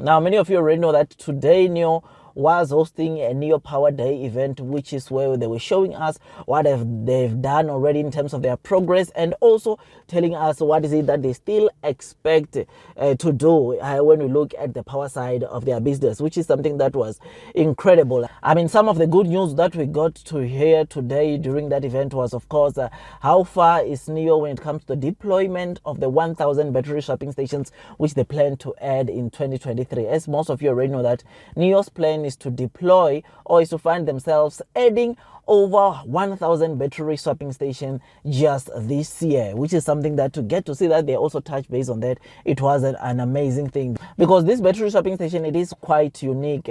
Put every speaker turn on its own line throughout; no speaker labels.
Now, many of you already know that today NEO was hosting a NEO Power Day event, which is where they were showing us what they've done already in terms of their progress, and also telling us what is it that they still expect to do when we look at the power side of their business, which is something that was incredible. I mean, some of the good news that we got to hear today during that event was, of course, how far is NEO when it comes to deployment of the 1,000 battery swapping stations, which they plan to add in 2023. As most of you already know that NEO's plan is to deploy, or is to find themselves adding over 1,000 battery swapping stations just this year, which is something that to get to see that they also touch base on that, it was an amazing thing, because this battery swapping station, it is quite unique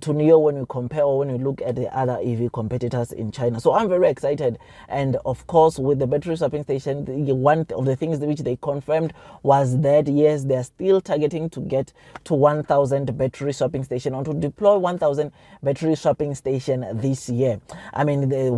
to NEO when you compare, or when you look at the other EV competitors in China. So I'm very excited, and of course with the battery swapping station, one of the things which they confirmed was that yes, they're still targeting to get to 1,000 battery swapping station, or to deploy 1,000 battery swapping station this year. I mean,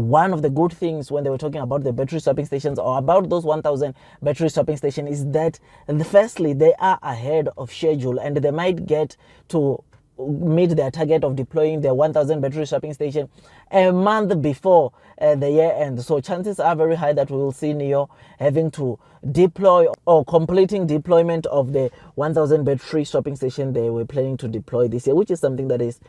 one of the good things when they were talking about the battery swapping stations, or about those 1,000 battery swapping stations, is that firstly, they are ahead of schedule, and they might get to meet their target of deploying their 1,000 battery swapping station a month before the year end. So chances are very high that we will see NEO having to deploy, or completing deployment of the 1,000 battery swapping station they were planning to deploy this year, which is something that is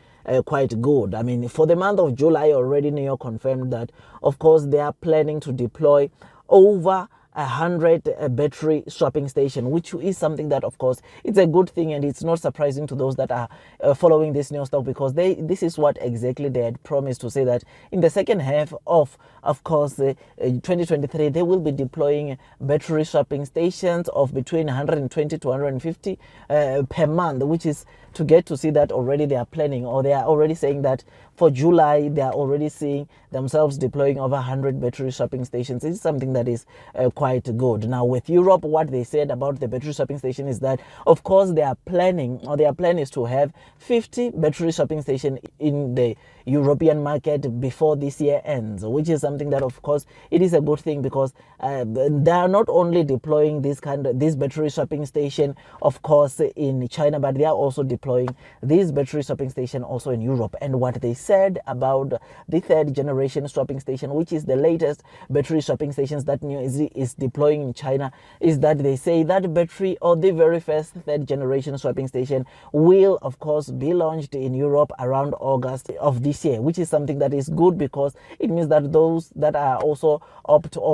quite good. I mean, for the month of July already, NEO confirmed that of course they are planning to deploy over 100 battery swapping station, which is something that of course it's a good thing, and it's not surprising to those that are following this NEO stock, because this is what exactly they had promised, to say that in the second half of course 2023 they will be deploying battery swapping stations of between 120 to 150 per month, which is to get to see that already they are planning, or they are already saying that for July they are already seeing themselves deploying over 100 battery swapping stations. It's something that is quite good. Now with Europe, what they said about the battery swapping station is that of course they are planning, or their plan is to have 50 battery swapping stations in the European market before this year ends, which is something that of course it is a good thing, because they are not only deploying this battery swapping station of course in China, but they are also deploying this battery swapping station also in Europe. And what they said about the third generation swapping station, which is the latest battery swapping stations that NEO is deploying in China, is that they say that battery, or the very first third generation swapping station, will of course be launched in Europe around August of this year, which is something that is good, because it means that those that are also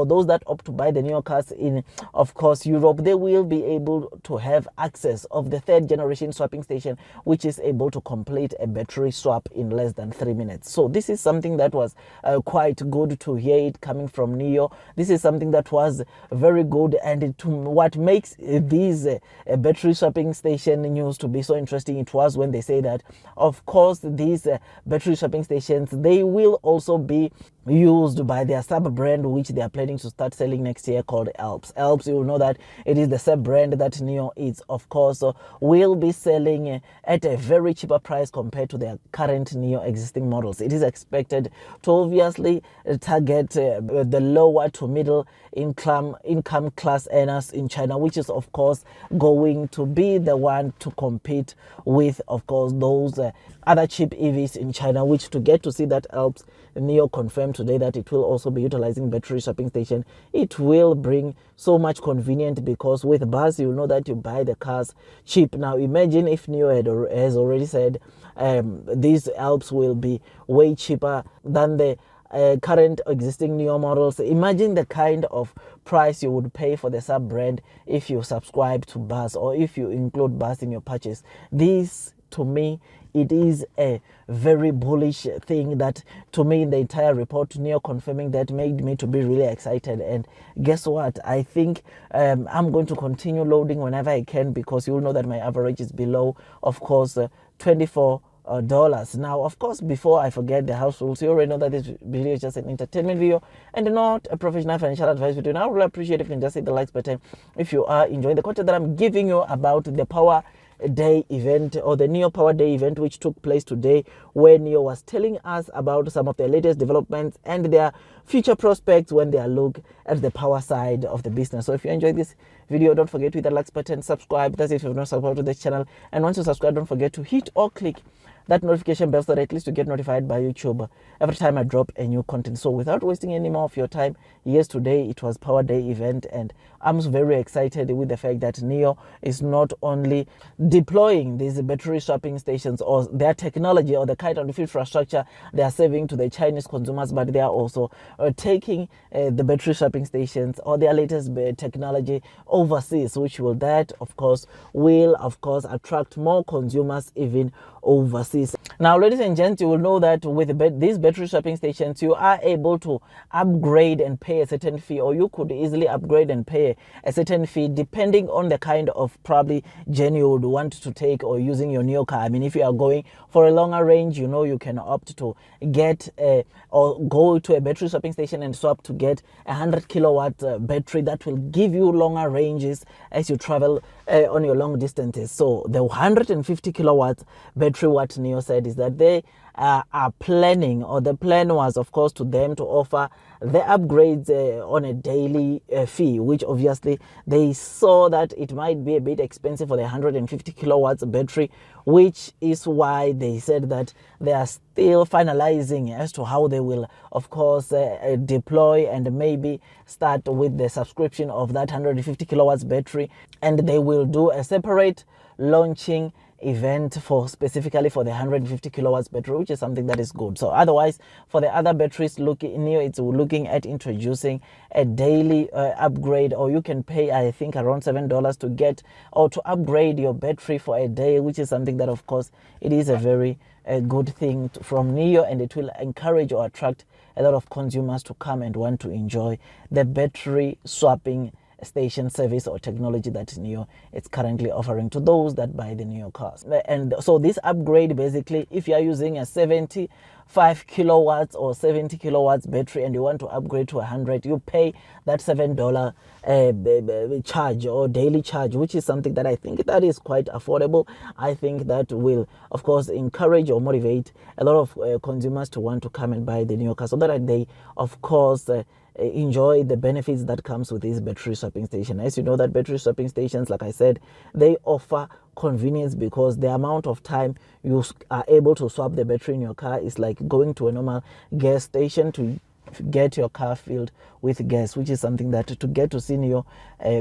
those that opt to buy the NEO cars in of course Europe, they will be able to have access of the third generation swapping station, which is able to complete a battery swap in less than 3 minutes. So this is something that was quite good to hear it coming from NEO. This is something that was very good, and what makes these battery swapping station news to be so interesting, it was when they say that of course these battery swapping stations, they will also be used by their sub brand, which they are planning to start selling next year, called Alps. Alps, you will know that it is the sub brand that NEO is of course will be selling at a very cheaper price compared to their current NEO existing models. It is expected to obviously target the lower to middle income class earners in China, which is of course going to be the one to compete with of course those other cheap EVs in China, which to get to see that Alps, NEO confirmed today that it will also be utilizing battery swapping station. It will bring so much convenience, because with bus you know that you buy the cars cheap. Now imagine if NEO has already said these Alps will be way cheaper than the current existing NEO models. Imagine the kind of price you would pay for the sub brand if you subscribe to bus, or if you include bus in your purchase. This, to me, it is a very bullish thing that, to me, in the entire report, NEO confirming that made me to be really excited. And guess what? I think I'm going to continue loading whenever I can, because you will know that my average is below, of course, $24. Now, of course, before I forget the house rules, you already know that this video is just an entertainment video and not a professional financial advice video. Now, I really appreciate if you can just hit the likes button if you are enjoying the content that I'm giving you about the Power Day event, or the NEO Power Day event, which took place today, where NEO was telling us about some of their latest developments and their future prospects when they look at the power side of the business. So if you enjoyed this video, don't forget to hit that like button, subscribe. That's it if you've not subscribed to this channel. And once you subscribe, don't forget to hit or click that notification bell so that at least you get notified by YouTube every time I drop a new content. So without wasting any more of your time, yes, today it was Power Day event, and I'm very excited with the fact that NIO is not only deploying these battery swapping stations or their technology or the kind of infrastructure they are serving to the Chinese consumers, but they are also taking the battery swapping stations or their latest technology overseas, which will of course attract more consumers even overseas. Now, ladies and gents, you will know that with these battery swapping stations, you are able to upgrade and pay a certain fee, or you could easily upgrade and pay a certain fee depending on the kind of probably journey you would want to take or using your NIO car. I mean, if you are going for a longer range, you know, you can opt to get or go to a battery swapping station and swap to get 100 kilowatt battery that will give you longer ranges as you travel on your long distances. So the 150 kilowatt battery, what NIO said is that they are planning, or the plan was of course to them to offer the upgrades on a daily fee, which obviously they saw that it might be a bit expensive for the 150 kilowatts battery, which is why they said that they are still finalizing as to how they will of course deploy and maybe start with the subscription of that 150 kilowatts battery, and they will do a separate launching event specifically for the 150 kilowatts battery, which is something that is good. So otherwise, for the other batteries, NIO it's looking at introducing a daily upgrade, or you can pay I think around $7 to get or to upgrade your battery for a day, which is something that of course it is a very good thing from NIO, and it will encourage or attract a lot of consumers to come and want to enjoy the battery swapping station service or technology that NIO is currently offering to those that buy the NIO cars. And so this upgrade, basically, if you are using a 75 kilowatts or 70 kilowatts battery and you want to upgrade to 100, you pay that $7 charge or daily charge, which is something that I think that is quite affordable. I think that will of course encourage or motivate a lot of consumers to want to come and buy the NIO car, so that they of course enjoy the benefits that comes with this battery swapping station. As you know, that battery swapping stations, like I said, they offer convenience because the amount of time you are able to swap the battery in your car is like going to a normal gas station to get your car filled with gas, which is something that to get to see NIO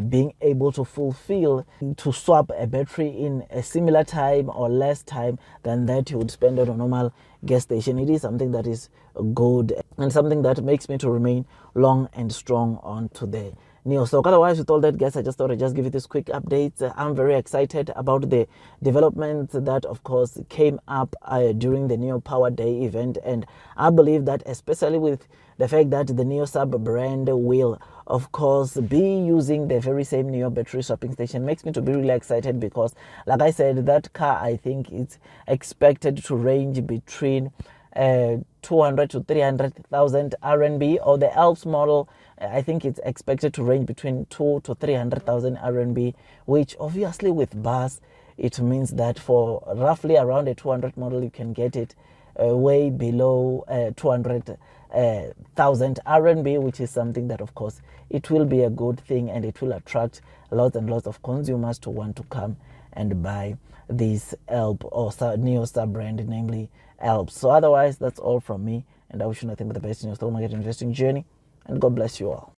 being able to fulfill, to swap a battery in a similar time or less time than that you would spend on a normal gas station. It is something that is good and something that makes me to remain long and strong on today. NIO stock. Otherwise, with all that, guys, I just thought I'd just give you this quick update. I'm very excited about the developments that, of course, came up during the NIO Power Day event, and I believe that especially with the fact that the NIO sub brand will, of course, be using the very same NIO battery swapping station makes me to be really excited because, like I said, that car, I think it's expected to range between 200 to 300,000 RMB, or the Alps model, I think it's expected to range between 2 to 300,000 RMB, which obviously with bus, it means that for roughly around a 200 model, you can get it way below 200,000 RMB, which is something that, of course, it will be a good thing, and it will attract lots and lots of consumers to want to come and buy this Alp or NIO sub brand, namely Alps. So otherwise, that's all from me, and I wish you nothing but the best in your stock market investing journey, and God bless you all.